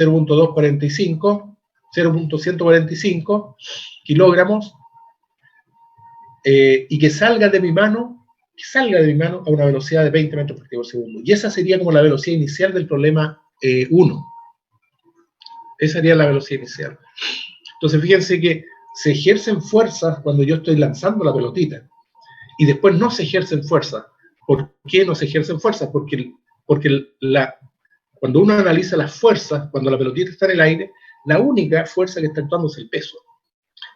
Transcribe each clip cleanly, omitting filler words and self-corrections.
0.145 kilogramos, y que salga de mi mano a una velocidad de 20 metros por segundo. Y esa sería como la velocidad inicial del problema 1. Esa sería la velocidad inicial. Entonces, fíjense que se ejercen fuerzas cuando yo estoy lanzando la pelotita, y después no se ejercen fuerzas. ¿Por qué no se ejercen fuerzas? Porque cuando uno analiza las fuerzas, cuando la pelotita está en el aire, la única fuerza que está actuando es el peso.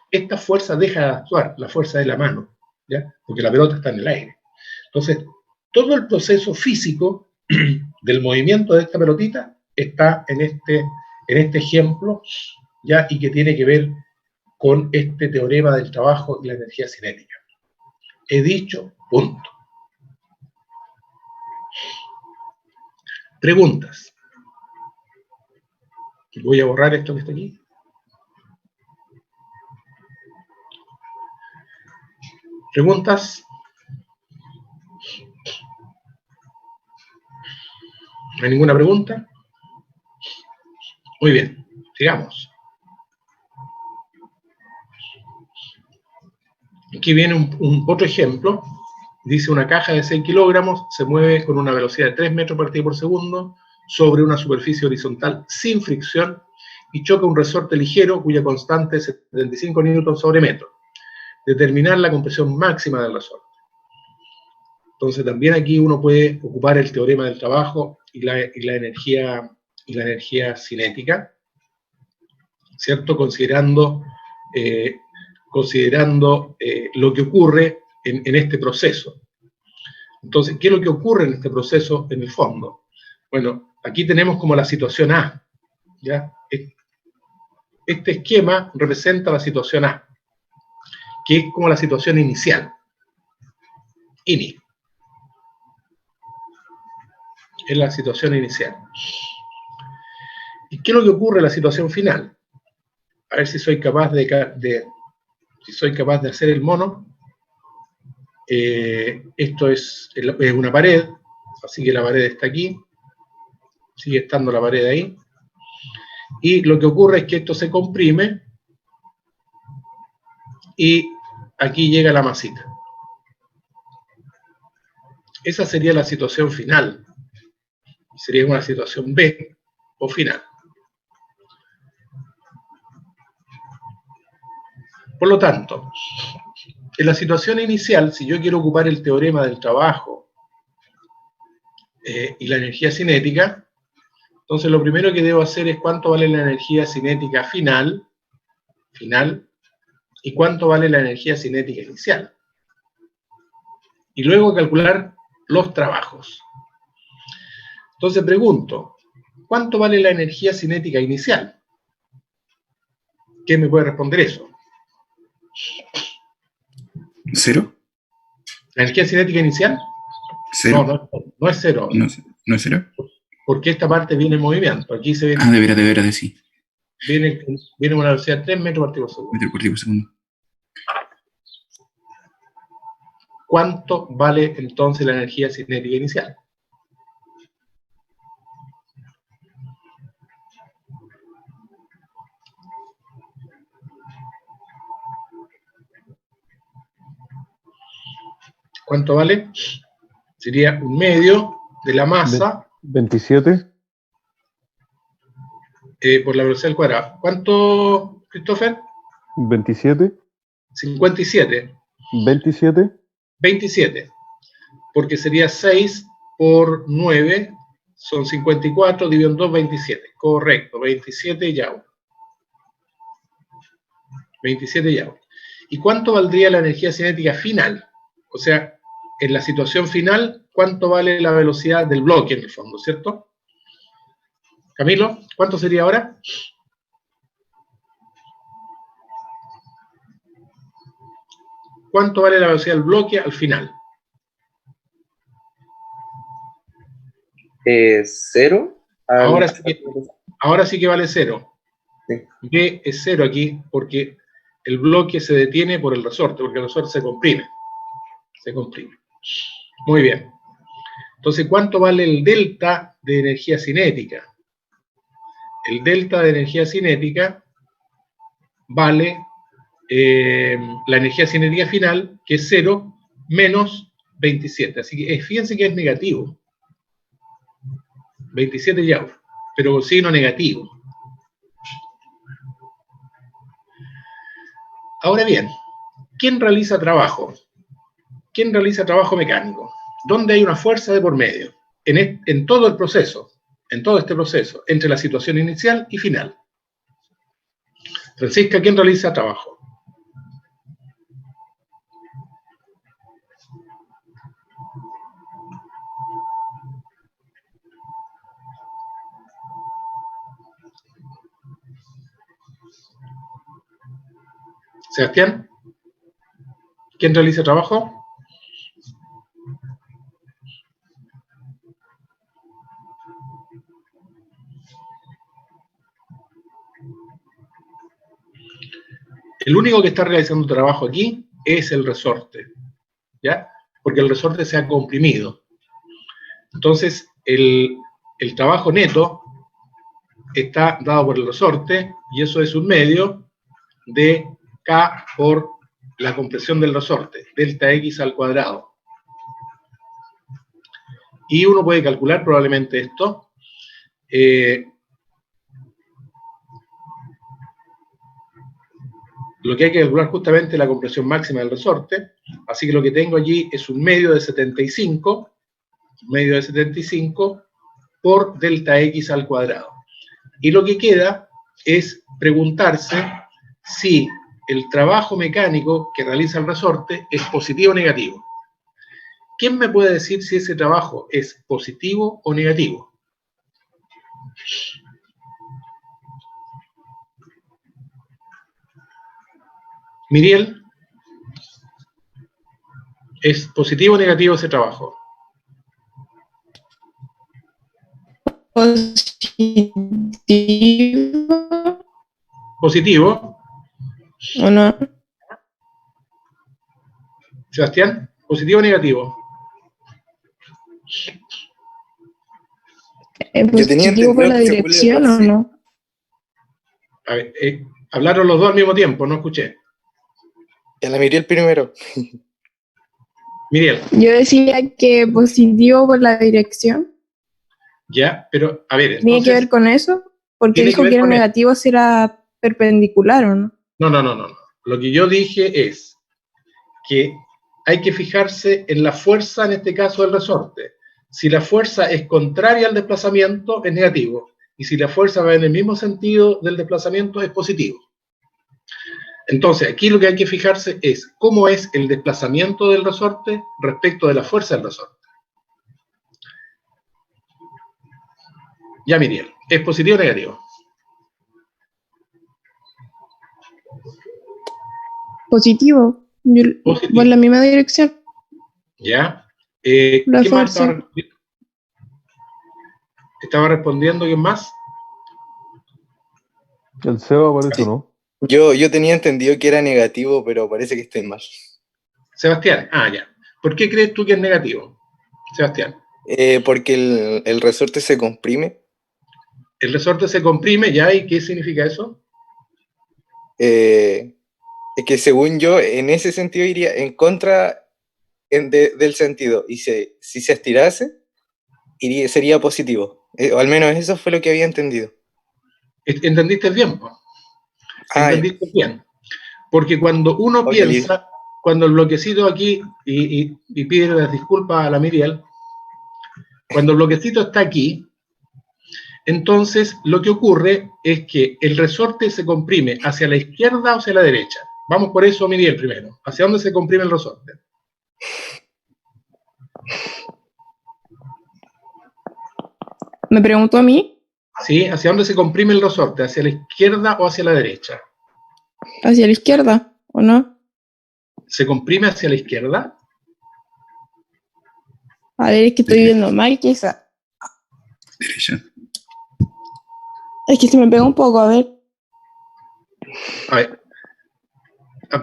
Esta fuerza deja de actuar, la fuerza de la mano, ¿ya? Porque la pelota está en el aire. Entonces, todo el proceso físico del movimiento de esta pelotita está en este ejemplo, ¿ya? Y que tiene que ver con este teorema del trabajo y la energía cinética. He dicho, punto. Preguntas. Voy a borrar esto que está aquí. ¿Preguntas? ¿No hay ninguna pregunta? Muy bien, sigamos. Aquí viene otro ejemplo. Dice: una caja de 6 kilogramos se mueve con una velocidad de 3 metros por segundo sobre una superficie horizontal sin fricción y choca un resorte ligero cuya constante es 75 newtons sobre metro. Determinar la compresión máxima del resorte. Entonces también aquí uno puede ocupar el teorema del trabajo y la energía cinética, ¿cierto? Considerando lo que ocurre en este proceso. Entonces, ¿qué es lo que ocurre en este proceso en el fondo? Bueno, aquí tenemos como la situación A, ¿ya? Este esquema representa la situación A, que es como la situación inicial. INI. Es la situación inicial. ¿Y qué es lo que ocurre en la situación final? A ver si soy capaz de hacer el mono. Esto es una pared, así que la pared está aquí, sigue estando la pared ahí, y lo que ocurre es que esto se comprime y aquí llega la masita. Esa sería la situación final, sería una situación B o final. Por lo tanto, en la situación inicial, si yo quiero ocupar el teorema del trabajo y la energía cinética, entonces lo primero que debo hacer es cuánto vale la energía cinética final, y cuánto vale la energía cinética inicial. Y luego calcular los trabajos. Entonces pregunto, ¿cuánto vale la energía cinética inicial? ¿Quién me puede responder eso? ¿Cero? ¿La energía cinética inicial? ¿Cero? No es cero. ¿No es cero? Porque esta parte viene en movimiento. Aquí se viene. Ah, de veras, sí. Viene una velocidad de 3 metros por segundo. Metro por segundo. ¿Cuánto vale entonces la energía cinética inicial? ¿Cuánto vale? Sería un medio de la masa. 27. Por la velocidad al cuadrado. ¿Cuánto, Christopher? 27. 57. 27. 27. Porque sería 6 por 9, son 54, dividido en 2, 27. Correcto, 27 yaos. 27 yaos. ¿Y cuánto valdría la energía cinética final? O sea, en la situación final, ¿cuánto vale la velocidad del bloque en el fondo, cierto? Camilo, ¿cuánto sería ahora? ¿Cuánto vale la velocidad del bloque al final? 0. Ahora sí que vale 0. Sí. B es 0 aquí porque el bloque se detiene por el resorte, porque el resorte se comprime. Se comprime. Muy bien. Entonces, ¿cuánto vale el delta de energía cinética? el delta de energía cinética vale la energía cinética final, que es 0 menos 27. Así que fíjense que es negativo. 27 Joule, pero con signo negativo. Ahora bien, ¿quién realiza trabajo? ¿Quién realiza trabajo mecánico? ¿Dónde hay una fuerza de por medio? En todo el proceso, en todo este proceso, entre la situación inicial y final. Francisca, ¿quién realiza trabajo? Sebastián, ¿quién realiza trabajo? El único que está realizando trabajo aquí es el resorte, ¿ya? Porque el resorte se ha comprimido. Entonces, el trabajo neto está dado por el resorte, y eso es un medio de K por la compresión del resorte, delta X al cuadrado. Y uno puede calcular probablemente esto. Lo que hay que calcular justamente es la compresión máxima del resorte, así que lo que tengo allí es un medio de 75, por delta X al cuadrado. Y lo que queda es preguntarse si el trabajo mecánico que realiza el resorte es positivo o negativo. ¿Quién me puede decir si ese trabajo es positivo o negativo? Miriel, ¿es positivo o negativo ese trabajo? Positivo. ¿Positivo? ¿O no? Sebastián, ¿positivo o negativo? ¿Es positivo por la dirección o no? A ver, hablaron los dos al mismo tiempo, no escuché. A la Miriel primero. Miriel. Yo decía que positivo por la dirección. Ya, pero a ver, entonces... ¿Tiene que ver con eso? Porque dijo que era negativo si era perpendicular, ¿o no? No. Lo que yo dije es que hay que fijarse en la fuerza, en este caso del resorte. Si la fuerza es contraria al desplazamiento, es negativo. Y si la fuerza va en el mismo sentido del desplazamiento, es positivo. Entonces, aquí lo que hay que fijarse es cómo es el desplazamiento del resorte respecto de la fuerza del resorte. Ya, Miriel, ¿es positivo o negativo? Positivo. Positivo. Por la misma dirección. Ya. La ¿Qué más fuerza. estaba respondiendo? ¿Quién más? El Seba parece, Sí. ¿no? Yo tenía entendido que era negativo, pero parece que estoy mal. Sebastián, ya. ¿Por qué crees tú que es negativo, Sebastián? Porque el resorte se comprime. El resorte se comprime, ¿ya? ¿Y qué significa eso? Es que según yo, en ese sentido iría en contra del sentido. Y si se estirase, sería positivo. O al menos eso fue lo que había entendido. ¿Entendiste bien? ¿Entendiste bien? Porque cuando uno piensa, cuando el bloquecito aquí, y pide las disculpas a la Miriel, cuando el bloquecito está aquí, entonces lo que ocurre es que el resorte se comprime hacia la izquierda o hacia la derecha. Vamos por eso, Miriel, primero. ¿Hacia dónde se comprime el resorte? ¿Me preguntó a mí? Sí, ¿hacia dónde se comprime el resorte? ¿Hacia la izquierda o hacia la derecha? Hacia la izquierda, ¿o no? ¿Se comprime hacia la izquierda? A ver, es que estoy viendo mal, quizá. Derecha. Es que se me pega un poco, a ver. A ver.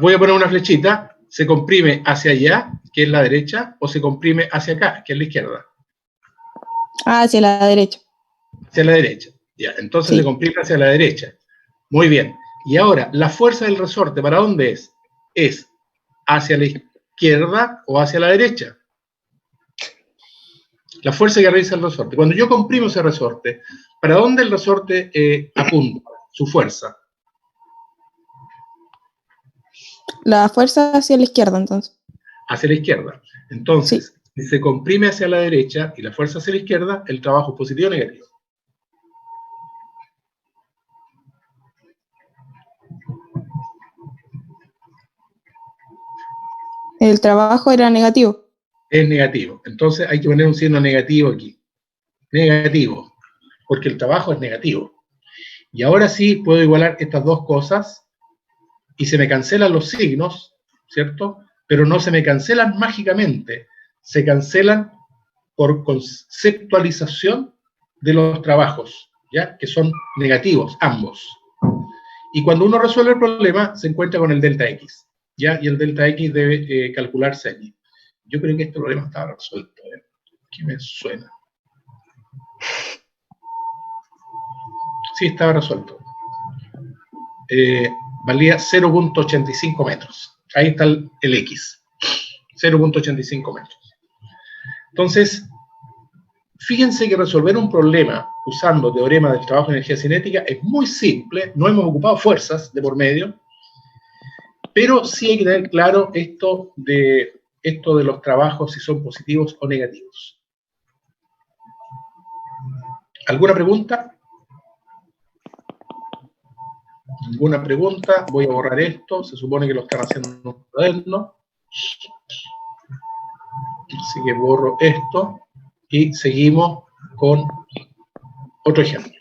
Voy a poner una flechita. ¿Se comprime hacia allá, que es la derecha, o se comprime hacia acá, que es la izquierda? Hacia la derecha. Hacia la derecha. Ya, entonces Sí. se comprime hacia la derecha. Muy bien. Y ahora, la fuerza del resorte, ¿para dónde es? ¿Es hacia la izquierda o hacia la derecha? La fuerza que realiza el resorte. Cuando yo comprimo ese resorte, ¿para dónde el resorte apunta su fuerza? La fuerza hacia la izquierda, entonces. Hacia la izquierda. Entonces, si se comprime hacia la derecha y la fuerza hacia la izquierda, el trabajo es positivo o negativo. El trabajo era negativo. Es negativo. Entonces hay que poner un signo negativo aquí. Negativo. Porque el trabajo es negativo. Y ahora sí puedo igualar estas dos cosas y se me cancelan los signos, ¿cierto? Pero no se me cancelan mágicamente. Se cancelan por conceptualización de los trabajos, ¿ya? Que son negativos, ambos. Y cuando uno resuelve el problema, se encuentra con el delta X, ¿ya? Y el delta X debe calcularse aquí. Yo creo que este problema estaba resuelto. ¿Qué me suena? Sí, estaba resuelto. Valía 0.85 metros. Ahí está el X. 0.85 metros. Entonces, fíjense que resolver un problema usando teorema del trabajo de energía cinética es muy simple. No hemos ocupado fuerzas de por medio, pero sí hay que tener claro esto de los trabajos, si son positivos o negativos. ¿Alguna pregunta? ¿Ninguna pregunta? Voy a borrar esto. Se supone que lo están haciendo en un cuaderno. Así que borro esto y seguimos con otro ejemplo.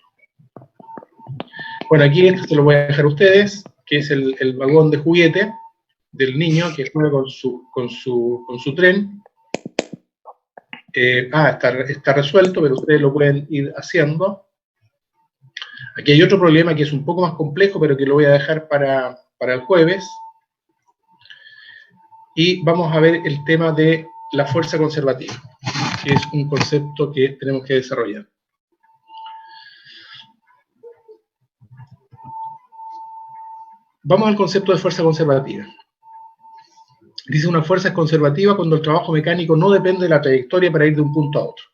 Bueno, aquí esto se lo voy a dejar a ustedes, que es el vagón de juguete del niño que juega con su tren. Está resuelto, pero ustedes lo pueden ir haciendo. Aquí hay otro problema que es un poco más complejo, pero que lo voy a dejar para el jueves. Y vamos a ver el tema de la fuerza conservativa, que es un concepto que tenemos que desarrollar. Vamos al concepto de fuerza conservativa. Dice: una fuerza es conservativa cuando el trabajo mecánico no depende de la trayectoria para ir de un punto a otro.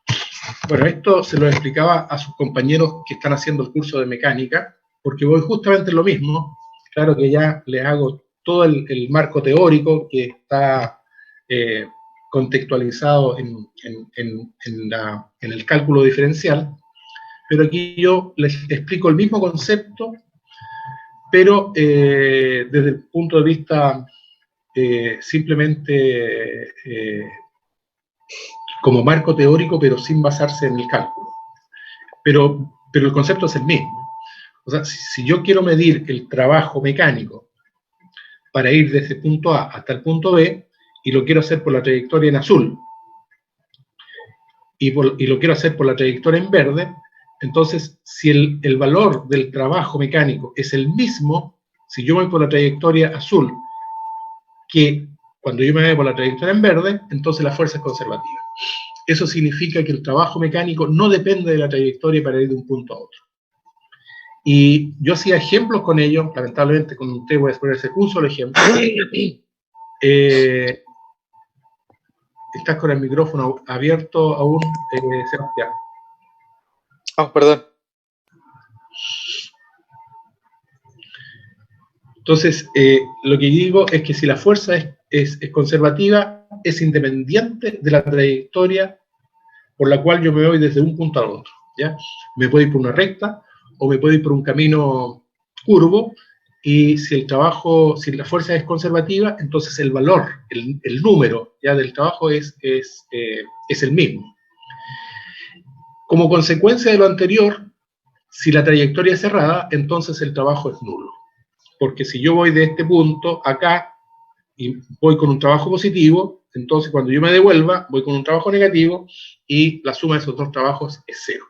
Bueno, esto se lo explicaba a sus compañeros que están haciendo el curso de mecánica, porque voy justamente en lo mismo. Claro que ya les hago todo el marco teórico que está contextualizado en el cálculo diferencial, pero aquí yo les explico el mismo concepto, pero desde el punto de vista simplemente como marco teórico, pero sin basarse en el cálculo. Pero el concepto es el mismo. O sea, si yo quiero medir el trabajo mecánico para ir desde el punto A hasta el punto B, y lo quiero hacer por la trayectoria en azul, y lo quiero hacer por la trayectoria en verde, entonces, si el valor del trabajo mecánico es el mismo, si yo voy por la trayectoria azul, que cuando yo me voy por la trayectoria en verde, entonces la fuerza es conservativa. Eso significa que el trabajo mecánico no depende de la trayectoria para ir de un punto a otro. Y yo hacía ejemplos con ellos, lamentablemente con usted voy a exponer ese curso, el ejemplo. Estás con el micrófono abierto aún, Sebastián. Oh, perdón. Entonces, lo que digo es que si la fuerza es conservativa, es independiente de la trayectoria por la cual yo me voy desde un punto al otro, ¿ya? Me puedo ir por una recta o me puedo ir por un camino curvo, y si la fuerza es conservativa, entonces el valor, el número ya del trabajo es el mismo. Como consecuencia de lo anterior, si la trayectoria es cerrada, entonces el trabajo es nulo. Porque si yo voy de este punto acá y voy con un trabajo positivo, entonces cuando yo me devuelva, voy con un trabajo negativo y la suma de esos dos trabajos es cero.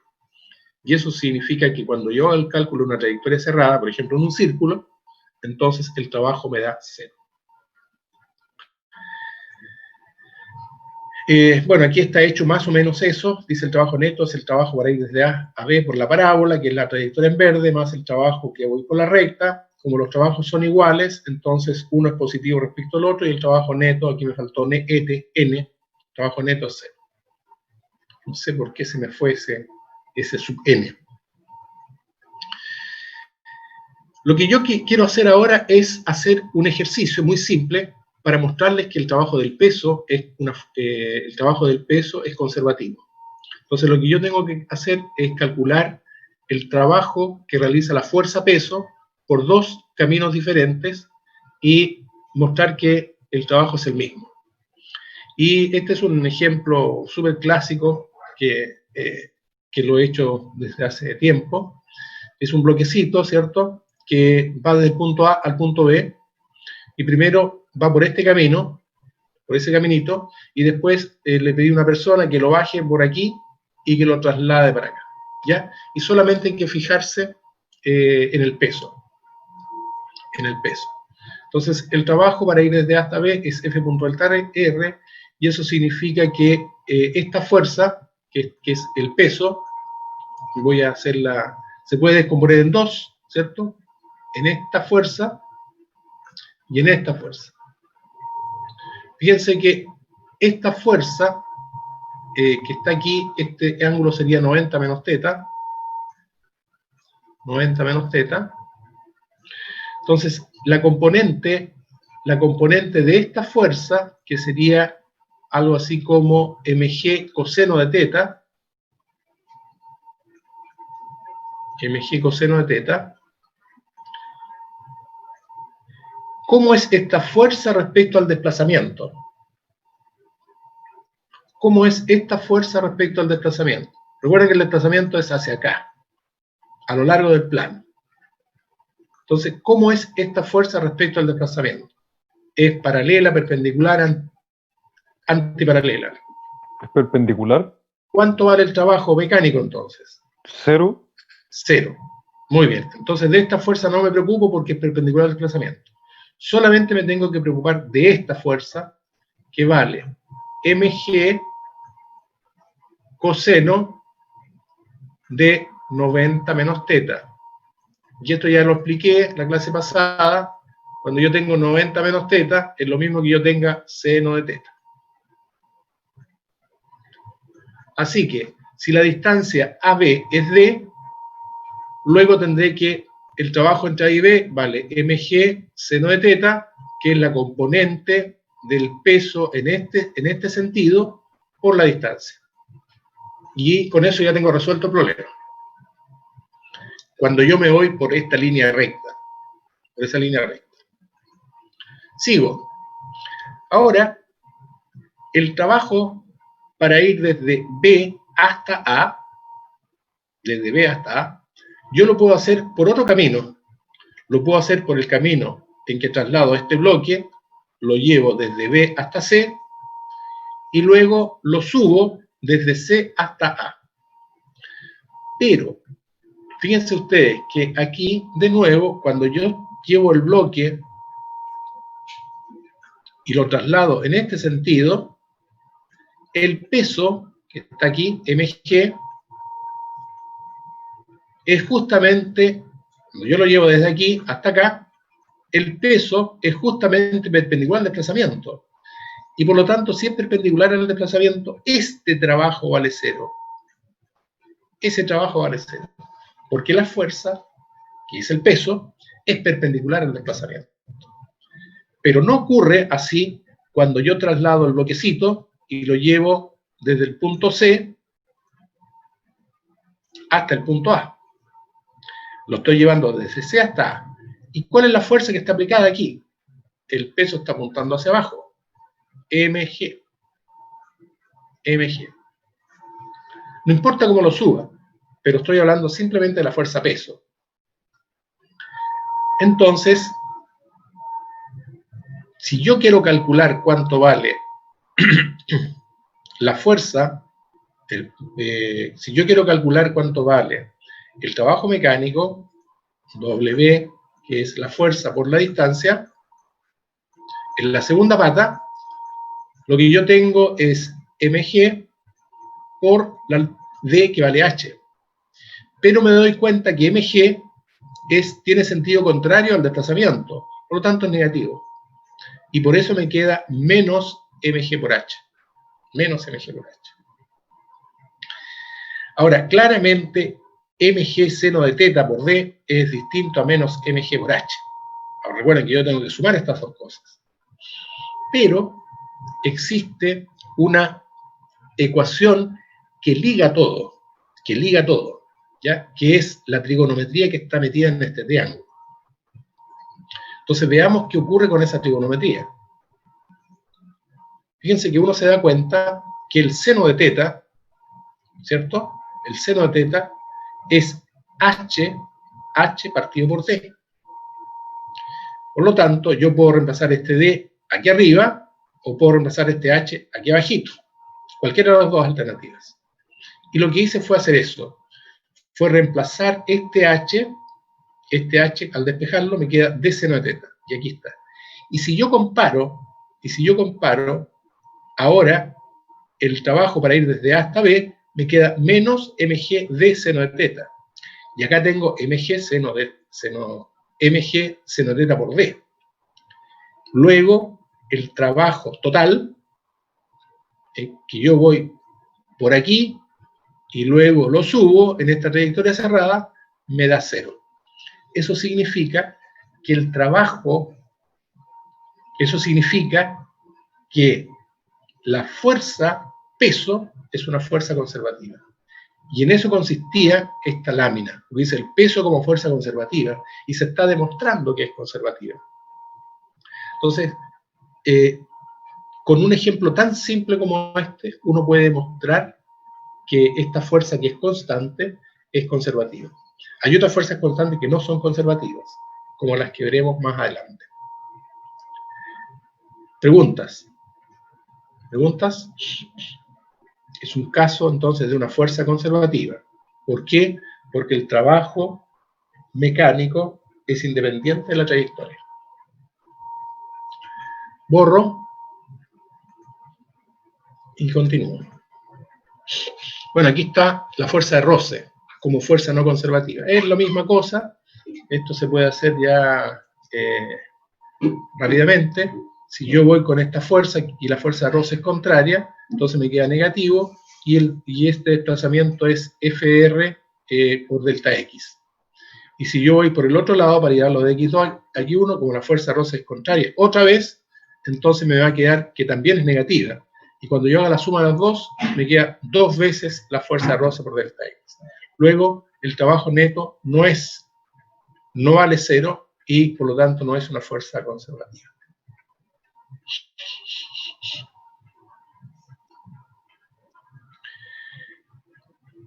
Y eso significa que cuando yo hago el cálculo de una trayectoria cerrada, por ejemplo en un círculo, entonces el trabajo me da cero. Bueno, aquí está hecho más o menos eso. Dice el trabajo neto es el trabajo para ir desde A a B por la parábola, que es la trayectoria en verde, más el trabajo que voy por la recta. Como los trabajos son iguales, entonces uno es positivo respecto al otro, y el trabajo neto, aquí me faltó N, trabajo neto es 0. No sé por qué se me fue ese sub N. Lo que yo quiero hacer ahora es hacer un ejercicio muy simple para mostrarles que el trabajo del peso es conservativo. Entonces lo que yo tengo que hacer es calcular el trabajo que realiza la fuerza peso por dos caminos diferentes y mostrar que el trabajo es el mismo. Y este es un ejemplo súper clásico que lo he hecho desde hace tiempo. Es un bloquecito, ¿cierto?, que va desde el punto A al punto B, y primero va por este camino, por ese caminito, y después le pedí a una persona que lo baje por aquí y que lo traslade para acá, ¿ya? Y solamente hay que fijarse en el peso, Entonces, el trabajo para ir desde A hasta B es F punto delta R, y eso significa que esta fuerza, que es el peso, voy a hacerla, se puede descomponer en dos, ¿cierto?, en esta fuerza y en esta fuerza. Fíjense que esta fuerza que está aquí, este ángulo sería 90 menos teta. 90 menos teta. Entonces, la componente de esta fuerza, que sería algo así como mg coseno de teta, mg coseno de teta. ¿Cómo es esta fuerza respecto al desplazamiento? ¿Cómo es esta fuerza respecto al desplazamiento? Recuerden que el desplazamiento es hacia acá, a lo largo del plano. Entonces, ¿cómo es esta fuerza respecto al desplazamiento? ¿Es paralela, perpendicular, antiparalela? ¿Es perpendicular? ¿Cuánto vale el trabajo mecánico entonces? 0. 0. Muy bien. Entonces, de esta fuerza no me preocupo porque es perpendicular al desplazamiento. Solamente me tengo que preocupar de esta fuerza, que vale mg coseno de 90 menos teta. Y esto ya lo expliqué la clase pasada. Cuando yo tengo 90 menos teta, es lo mismo que yo tenga seno de teta. Así que, si la distancia AB es D, luego tendré que el trabajo entre A y B vale mg seno de teta, que es la componente del peso en este sentido, por la distancia. Y con eso ya tengo resuelto el problema. Cuando yo me voy por esta línea recta, por esa línea recta. Sigo. Ahora, el trabajo para ir desde B hasta A, yo lo puedo hacer por otro camino. Lo puedo hacer por el camino en que traslado este bloque, lo llevo desde B hasta C, y luego lo subo desde C hasta A. Pero, fíjense ustedes que aquí, de nuevo, cuando yo llevo el bloque y lo traslado en este sentido, el peso que está aquí, mg, es justamente, cuando yo lo llevo desde aquí hasta acá, el peso es justamente perpendicular al desplazamiento. Y por lo tanto, si es perpendicular al desplazamiento, este trabajo vale 0. Ese trabajo vale 0. Porque la fuerza, que es el peso, es perpendicular al desplazamiento. Pero no ocurre así cuando yo traslado el bloquecito y lo llevo desde el punto C hasta el punto A. Lo estoy llevando desde C hasta A. ¿Y cuál es la fuerza que está aplicada aquí? El peso está apuntando hacia abajo. mg. No importa cómo lo suba, pero estoy hablando simplemente de la fuerza peso. Entonces, si yo quiero calcular cuánto vale la fuerza, si yo quiero calcular cuánto vale el trabajo mecánico, W, que es la fuerza por la distancia, en la segunda pata, lo que yo tengo es mg por la d que vale h. Pero me doy cuenta que mg tiene sentido contrario al desplazamiento, por lo tanto es negativo. Y por eso me queda menos mg por h. Menos mg por h. Ahora, claramente, mg seno de teta por d es distinto a menos mg por h. Ahora, recuerden que yo tengo que sumar estas dos cosas. Pero existe una ecuación que liga todo, ¿ya? Que es la trigonometría que está metida en este triángulo. Entonces veamos qué ocurre con esa trigonometría. Fíjense que uno se da cuenta que el seno de teta, ¿cierto? El seno de teta es h partido por d. Por lo tanto, yo puedo reemplazar este d aquí arriba, o puedo reemplazar este h aquí abajito. Cualquiera de las dos alternativas. Y lo que hice fue hacer eso. Fue reemplazar este h al despejarlo me queda d seno de teta. Y aquí está. Y si yo comparo, ahora el trabajo para ir desde A hasta B me queda menos mg d seno de teta. Y acá tengo mg seno de teta por d. Luego, el trabajo total, que yo voy por aquí, y luego lo subo en esta trayectoria cerrada, me da 0. Eso significa que el trabajo, que la fuerza peso es una fuerza conservativa. Y en eso consistía esta lámina, que dice el peso como fuerza conservativa, y se está demostrando que es conservativa. Entonces, con un ejemplo tan simple como este, uno puede demostrar que esta fuerza que es constante es conservativa. Hay otras fuerzas constantes que no son conservativas, como las que veremos más adelante. ¿Preguntas? ¿Preguntas? Es un caso entonces de una fuerza conservativa. ¿Por qué? Porque el trabajo mecánico es independiente de la trayectoria. Borro y continúo. Bueno, aquí está la fuerza de roce como fuerza no conservativa. Es la misma cosa. Esto se puede hacer ya rápidamente. Si yo voy con esta fuerza y la fuerza de roce es contraria, entonces me queda negativo y este desplazamiento es FR por delta X. Y si yo voy por el otro lado para llevarlo de X2 a X1, como la fuerza de roce es contraria otra vez, entonces me va a quedar que también es negativa. Y cuando yo haga la suma de las dos, me queda 2 veces la fuerza de roce por delta X. Luego, el trabajo neto no vale 0 y por lo tanto no es una fuerza conservativa.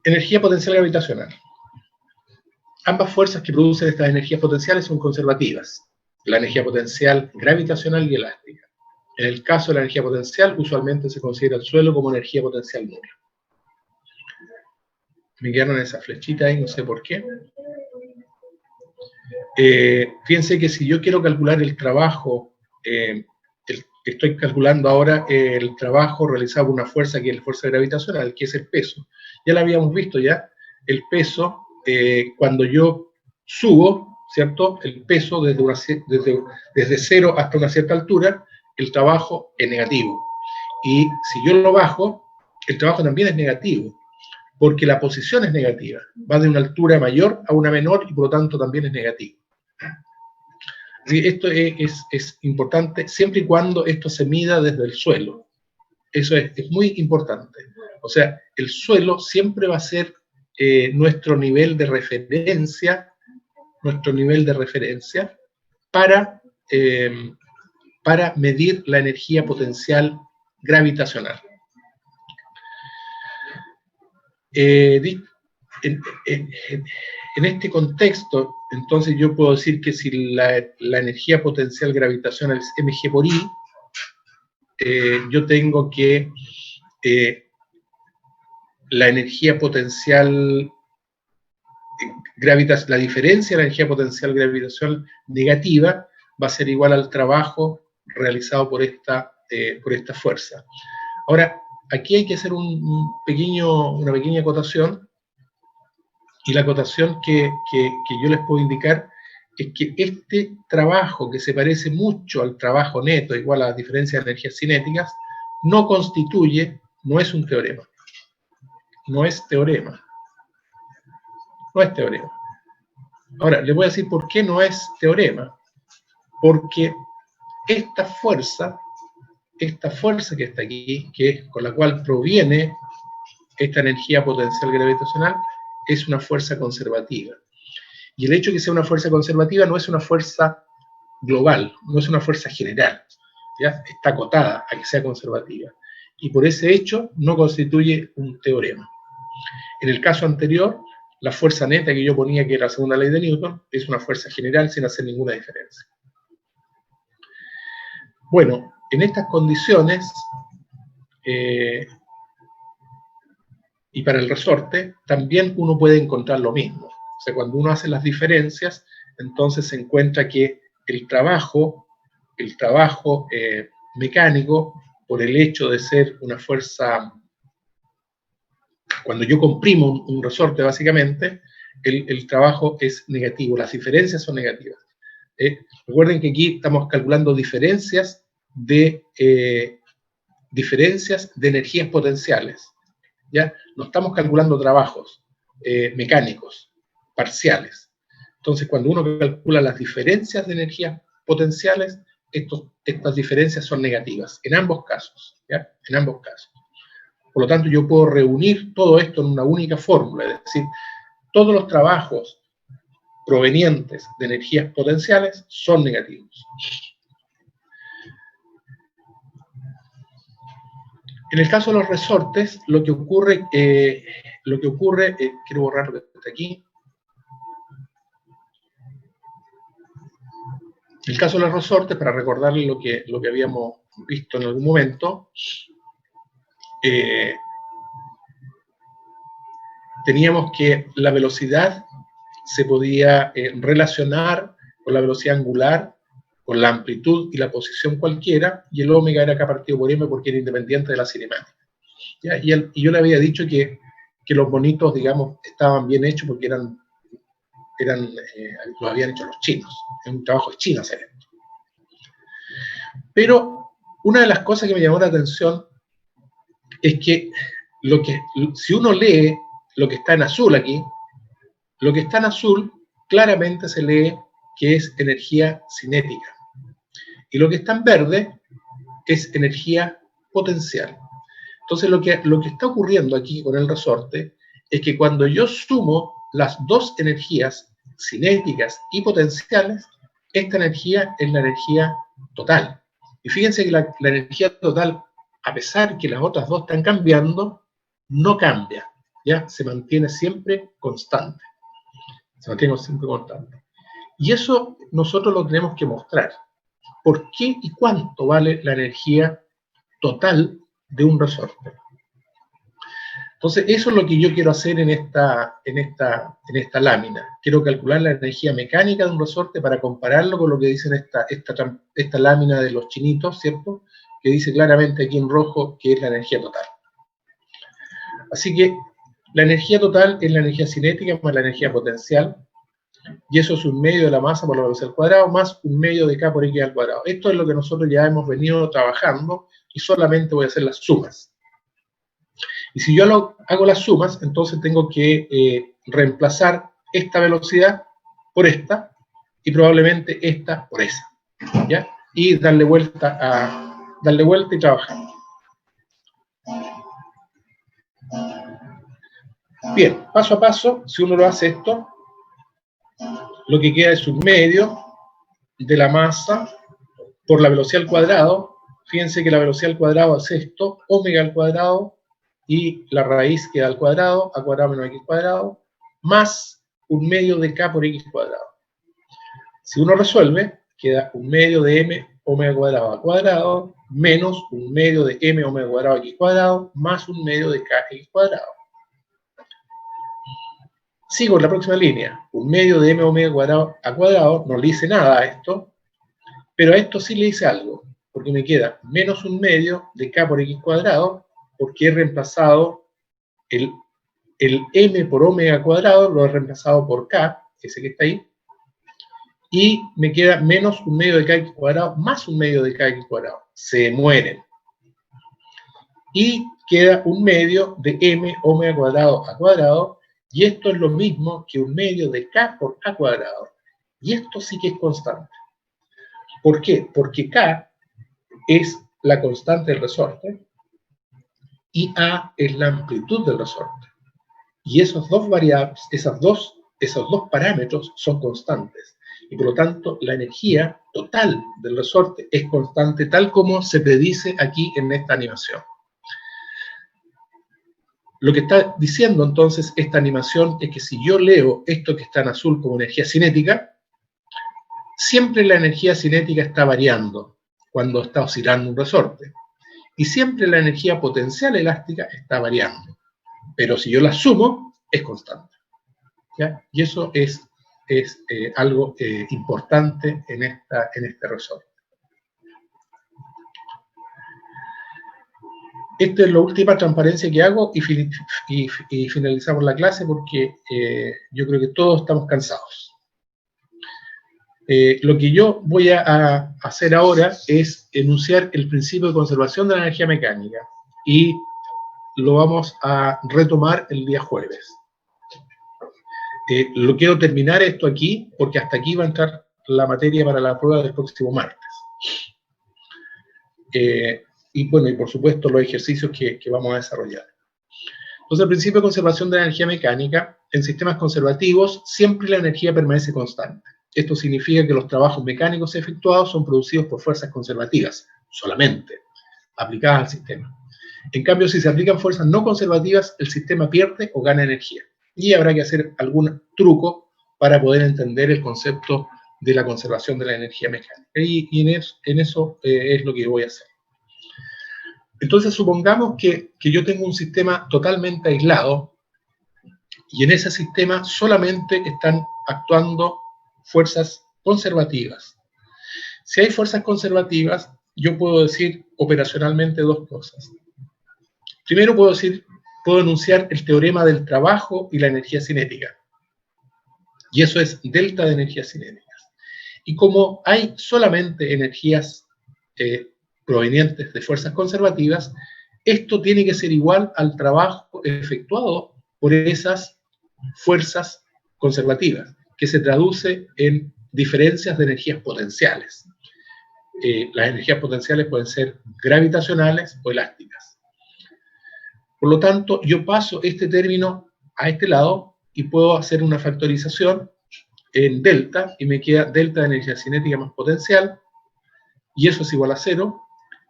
Energía potencial gravitacional. Ambas fuerzas que producen estas energías potenciales son conservativas. La energía potencial gravitacional y elástica. En el caso de la energía potencial, usualmente se considera el suelo como energía potencial nula. Me quedaron esa flechita ahí, no sé por qué. Fíjense que si yo quiero calcular el trabajo, estoy calculando ahora el trabajo realizado por una fuerza que es la fuerza gravitacional, que es el peso. Ya lo habíamos visto ya, el peso, cuando yo subo, ¿cierto? El peso desde 0 hasta una cierta altura, el trabajo es negativo. Y si yo lo bajo, el trabajo también es negativo, porque la posición es negativa. Va de una altura mayor a una menor y por lo tanto también es negativo. Así que esto es importante siempre y cuando esto se mida desde el suelo. Eso es muy importante. O sea, el suelo siempre va a ser nuestro nivel de referencia para medir la energía potencial gravitacional. En este contexto, entonces yo puedo decir que si la energía potencial gravitacional es mg por i, yo tengo que la energía potencial la diferencia de la energía potencial gravitacional negativa va a ser igual al trabajo realizado por esta fuerza. Ahora, aquí hay que hacer una pequeña acotación, y la acotación que yo les puedo indicar es que este trabajo, que se parece mucho al trabajo neto igual a la diferencia de energías cinéticas, no constituye, no es un teorema. No es teorema. No es teorema. Ahora, les voy a decir por qué no es teorema. Porque esta fuerza que está aquí, que es con la cual proviene esta energía potencial gravitacional, es una fuerza conservativa. Y el hecho de que sea una fuerza conservativa no es una fuerza global, no es una fuerza general, ¿ya? Está acotada a que sea conservativa. Y por ese hecho no constituye un teorema. En el caso anterior, la fuerza neta que yo ponía, que era la segunda ley de Newton, es una fuerza general sin hacer ninguna diferencia. Bueno, en estas condiciones, y para el resorte, también uno puede encontrar lo mismo. O sea, cuando uno hace las diferencias, entonces se encuentra que el trabajo mecánico, por el hecho de ser una fuerza, cuando yo comprimo un resorte, básicamente, el trabajo es negativo, las diferencias son negativas. Recuerden que aquí estamos calculando diferencias de energías potenciales. ¿Ya? No estamos calculando trabajos mecánicos, parciales. Entonces, cuando uno calcula las diferencias de energías potenciales, estas diferencias son negativas, en ambos casos, ¿ya? En ambos casos. Por lo tanto, yo puedo reunir todo esto en una única fórmula, es decir, todos los trabajos provenientes de energías potenciales son negativos. En el caso de los resortes, lo que ocurre, quiero borrar lo que está aquí. En el caso de los resortes, para recordarles lo que habíamos visto en algún momento, teníamos que la velocidad se podía relacionar con la velocidad angular, con la amplitud y la posición cualquiera, y el ómega era K partido por M porque era independiente de la cinemática. ¿Ya? Y yo le había dicho que los bonitos, digamos, estaban bien hechos porque los habían hecho los chinos. Es un trabajo de China hacer esto. Pero una de las cosas que me llamó la atención es que si uno lee lo que está en azul aquí, lo que está en azul claramente se lee que es energía cinética. Y lo que está en verde es energía potencial. Entonces lo que está ocurriendo aquí con el resorte es que cuando yo sumo las dos energías cinéticas y potenciales, esta energía es la energía total. Y fíjense que la energía total, a pesar que las otras dos están cambiando, no cambia, ¿ya? Se mantiene siempre constante. Se mantiene siempre constante. Y eso nosotros lo tenemos que mostrar. ¿Por qué y cuánto vale la energía total de un resorte? Entonces, eso es lo que yo quiero hacer en esta lámina. Quiero calcular la energía mecánica de un resorte para compararlo con lo que dice en esta lámina de los chinitos, ¿cierto? Que dice claramente aquí en rojo que es la energía total. Así que la energía total es la energía cinética más la energía potencial, y eso es un medio de la masa por la velocidad al cuadrado más un medio de K por X al cuadrado. Esto es lo que nosotros ya hemos venido trabajando y solamente voy a hacer las sumas. Y si yo hago las sumas, entonces tengo que reemplazar esta velocidad por esta y probablemente esta por esa, ¿ya? Y darle vuelta y trabajar. Bien, paso a paso, si uno lo hace esto, lo que queda es un medio de la masa por la velocidad al cuadrado. Fíjense que la velocidad al cuadrado es esto, omega al cuadrado, y la raíz queda al cuadrado, a cuadrado menos x cuadrado, más un medio de K por X cuadrado. Si uno resuelve, queda un medio de M omega cuadrado al cuadrado, menos un medio de M omega cuadrado X cuadrado, más un medio de K X cuadrado. Sigo en la próxima línea, un medio de M omega cuadrado a cuadrado, no le hice nada a esto, pero a esto sí le hice algo, porque me queda menos un medio de K por X cuadrado, porque he reemplazado el m por omega cuadrado, lo he reemplazado por k, ese que está ahí, y me queda menos un medio de kx cuadrado más un medio de kx cuadrado. Se mueren. Y queda un medio de m omega cuadrado a cuadrado, y esto es lo mismo que un medio de k por a cuadrado. Y esto sí que es constante. ¿Por qué? Porque k es la constante del resorte y a es la amplitud del resorte. Y esos dos variables, esos dos parámetros son constantes. Y por lo tanto, la energía total del resorte es constante, tal como se predice aquí en esta animación. Lo que está diciendo entonces esta animación es que si yo leo esto que está en azul como energía cinética, siempre la energía cinética está variando cuando está oscilando un resorte. Y siempre la energía potencial elástica está variando. Pero si yo la sumo, es constante. ¿Ya? Y eso es algo importante en este resorte. Esta es la última transparencia que hago y finalizamos la clase porque yo creo que todos estamos cansados. Lo que yo voy a hacer ahora es enunciar el principio de conservación de la energía mecánica y lo vamos a retomar el día jueves. Lo quiero terminar esto aquí porque hasta aquí va a entrar la materia para la prueba del próximo martes. Y bueno, y por supuesto los ejercicios que vamos a desarrollar. Entonces, el principio de conservación de la energía mecánica, en sistemas conservativos, siempre la energía permanece constante. Esto significa que los trabajos mecánicos efectuados son producidos por fuerzas conservativas, solamente, aplicadas al sistema. En cambio, si se aplican fuerzas no conservativas, el sistema pierde o gana energía. Y habrá que hacer algún truco para poder entender el concepto de la conservación de la energía mecánica. Y en eso es lo que voy a hacer. Entonces, supongamos que yo tengo un sistema totalmente aislado y en ese sistema solamente están actuando fuerzas conservativas. Si hay fuerzas conservativas, yo puedo decir operacionalmente dos cosas. Primero puedo enunciar el teorema del trabajo y la energía cinética. Y eso es delta de energías cinéticas. Y como hay solamente energías provenientes de fuerzas conservativas, esto tiene que ser igual al trabajo efectuado por esas fuerzas conservativas, que se traduce en diferencias de energías potenciales. Las energías potenciales pueden ser gravitacionales o elásticas. Por lo tanto, yo paso este término a este lado y puedo hacer una factorización en delta, y me queda delta de energía cinética más potencial, y eso es igual a 0.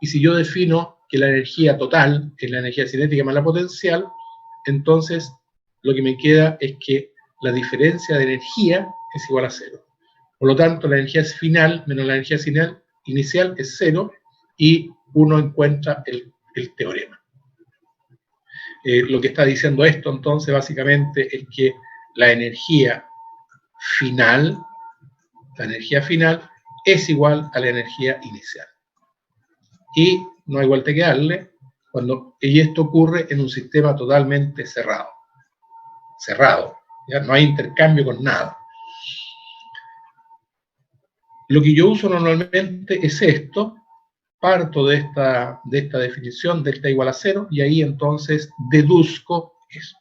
Y si yo defino que la energía total es la energía cinética más la potencial, entonces lo que me queda es que la diferencia de energía es igual a 0. Por lo tanto, la energía final menos la energía inicial es 0, y uno encuentra el teorema. Lo que está diciendo esto, entonces, básicamente, es que la energía final es igual a la energía inicial. Y no hay vuelta que darle, y esto ocurre en un sistema totalmente cerrado. ¿Ya? No hay intercambio con nada. Lo que yo uso normalmente es esto, parto de esta definición, delta igual a 0, y ahí entonces deduzco eso.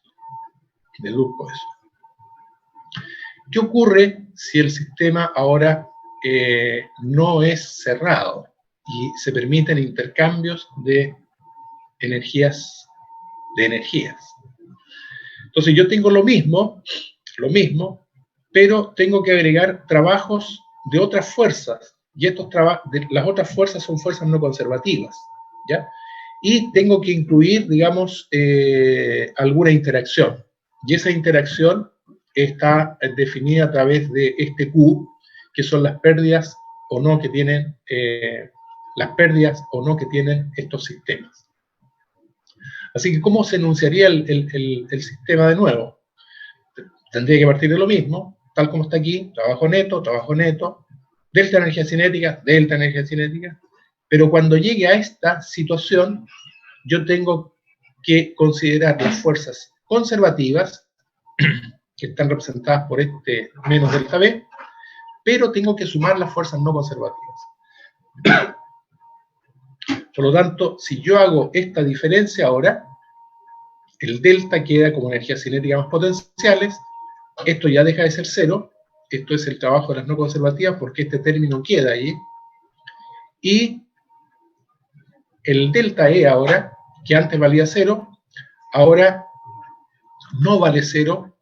¿Qué ocurre si el sistema ahora no es cerrado y se permiten intercambios de energías? Entonces yo tengo lo mismo, pero tengo que agregar trabajos de otras fuerzas, y las otras fuerzas son fuerzas no conservativas, ¿ya? Y tengo que incluir, digamos, alguna interacción, y esa interacción está definida a través de este Q, que son las pérdidas o no que tienen estos sistemas. Así que, ¿cómo se enunciaría el sistema de nuevo? Tendría que partir de lo mismo, tal como está aquí, trabajo neto, delta energía cinética, pero cuando llegue a esta situación, yo tengo que considerar las fuerzas conservativas, que están representadas por este menos delta B, pero tengo que sumar las fuerzas no conservativas. Por lo tanto, si yo hago esta diferencia ahora, el delta queda como energía cinética más potenciales, esto ya deja de ser cero, esto es el trabajo de las no conservativas porque este término queda ahí, y el delta E ahora, que antes valía cero, ahora no vale cero,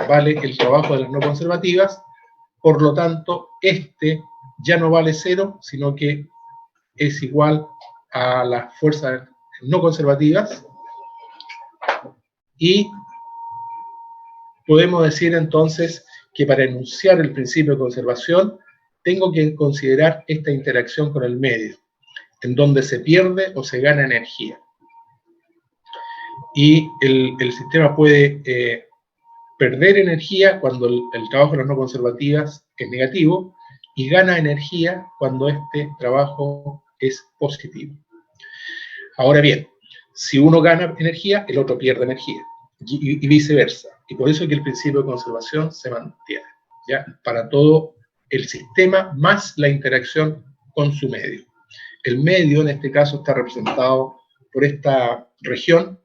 vale el trabajo de las no conservativas, por lo tanto, este ya no vale cero, sino que es igual a las fuerzas no conservativas, y podemos decir entonces que para enunciar el principio de conservación, tengo que considerar esta interacción con el medio, en donde se pierde o se gana energía. Y el sistema puede perder energía cuando el trabajo de las no conservativas es negativo, y gana energía cuando este trabajo es positivo. Ahora bien, si uno gana energía, el otro pierde energía, y viceversa. Y por eso es que el principio de conservación se mantiene, ¿ya? Para todo el sistema más la interacción con su medio. El medio, en este caso, está representado por esta región.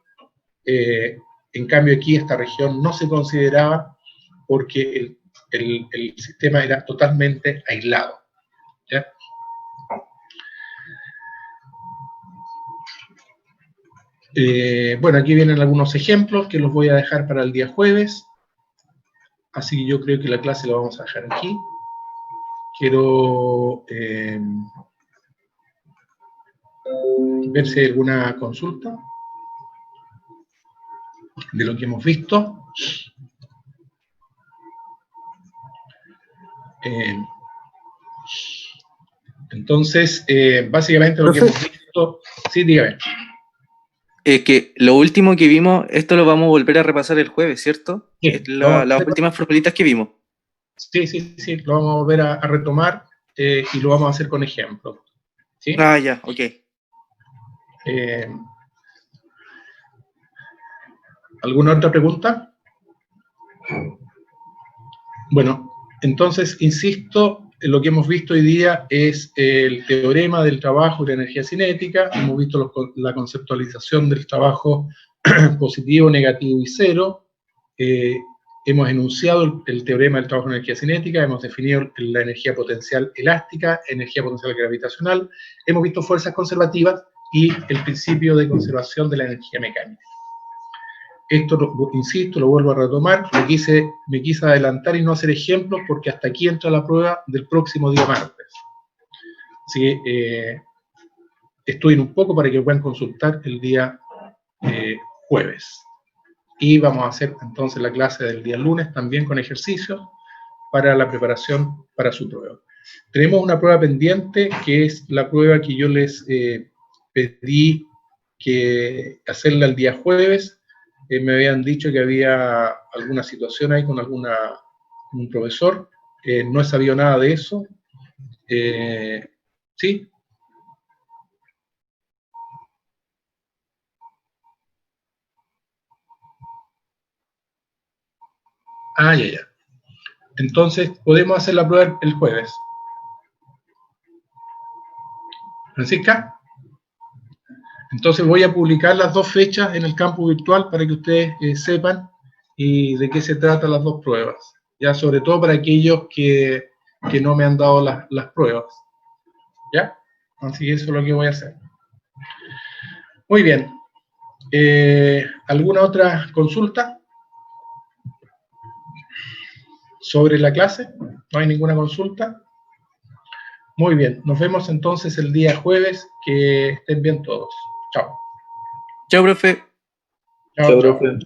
En cambio, aquí esta región no se consideraba porque el sistema era totalmente aislado, ¿ya? Bueno, aquí vienen algunos ejemplos que los voy a dejar para el día jueves, así que yo creo que la clase la vamos a dejar aquí. Quiero ver si hay alguna consulta de lo que hemos visto. Entonces, básicamente lo que hemos visto... Sí, dígame. Que lo último que vimos, esto lo vamos a volver a repasar el jueves, ¿cierto? Sí, Las últimas formulitas que vimos. Sí, lo vamos a volver a retomar y lo vamos a hacer con ejemplos. ¿Sí? Ah, ya, ok. ¿Alguna otra pregunta? Bueno, entonces, insisto, lo que hemos visto hoy día es el teorema del trabajo y la energía cinética. Hemos visto la conceptualización del trabajo positivo, negativo y cero. Hemos enunciado el teorema del trabajo en energía cinética, hemos definido la energía potencial elástica, energía potencial gravitacional, hemos visto fuerzas conservativas y el principio de conservación de la energía mecánica. Esto, insisto, lo vuelvo a retomar, me quise adelantar y no hacer ejemplos porque hasta aquí entra la prueba del próximo día martes. Así que estudien un poco para que puedan consultar el día jueves. Y vamos a hacer entonces la clase del día lunes también con ejercicios para la preparación para su prueba. Tenemos una prueba pendiente que es la prueba que yo les pedí que hacerla el día jueves. Me habían dicho que había alguna situación ahí con un profesor. No he sabido nada de eso. ¿Sí? Ah, ya. Entonces, podemos hacer la prueba el jueves. ¿Francisca? Entonces voy a publicar las dos fechas en el campo virtual para que ustedes sepan y de qué se tratan las dos pruebas. Ya, sobre todo para aquellos que no me han dado las pruebas. ¿Ya? Así que eso es lo que voy a hacer. Muy bien. ¿Alguna otra consulta sobre la clase? ¿No hay ninguna consulta? Muy bien. Nos vemos entonces el día jueves. Que estén bien todos. Chao. Chao, profe. Chao, profe.